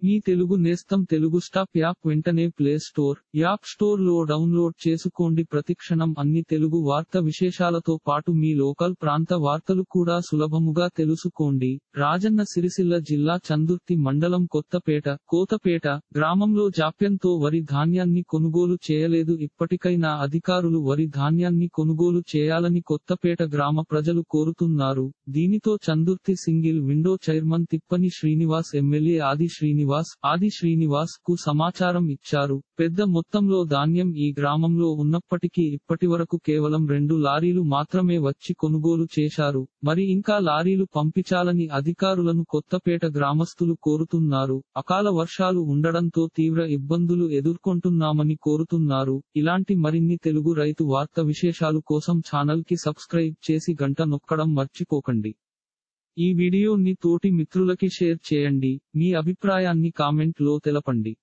మీ తెలుగు నేస్తం Telugu stop app వెంటనే play store, app store లో డౌన్లోడ్ చేసుకోండి. ప్రతిక్షణం అన్ని తెలుగు వార్త విశేషాలతో పాటు మీ లోకల్ ప్రాంత వార్తలు కూడా సులభముగా తెలుసుకోండి. రాజన్న సిరిసిల్ల జిల్లా చందుర్తి మండలం కోతపేట గ్రామంలో జాప్యంతో వరి ధాన్యాన్ని కొనుగోలు చేయలేదు. ఇప్పటికైనా అధికారులు వరి ధాన్యాన్ని కొనుగోలు చేయాలని కొత్తపేట గ్రామ ప్రజలు కోరుతున్నారు. దీనితో Chandurthi single window chairman Tippani Srinivas MLA Adi Srinivas కు సమాచారం ఇచ్చారు. పెద్ద మొత్తంలో ధాన్యం ఈ గ్రామంలో ఉన్నప్పటికీ ఇప్పటివరకు కేవలం 2 లారీలు మాత్రమే వచ్చి కొనుగోలు చేశారు. మరి ఇంకా లారీలు పంపించాలని అధికారులను కొత్తపేట గ్రామస్తులు కోరుతున్నారు. అకాల వర్షాలు ఉండడంతో తీవ్ర ఇబ్బందులు ఎదుర్కొంటున్నామని కోరుతున్నారు. ఇలాంటి మరిన్ని తెలుగు రైతు వార్త విశేషాలు కోసం ఛానల్ కి సబ్స్క్రైబ్ చేసి గంట నొక్కడం మర్చిపోకండి. ఈ వీడియోని తోటి మిత్రులకి షేర్ చేయండి. మీ అభిప్రాయాన్ని కామెంట్ లో తెలపండి.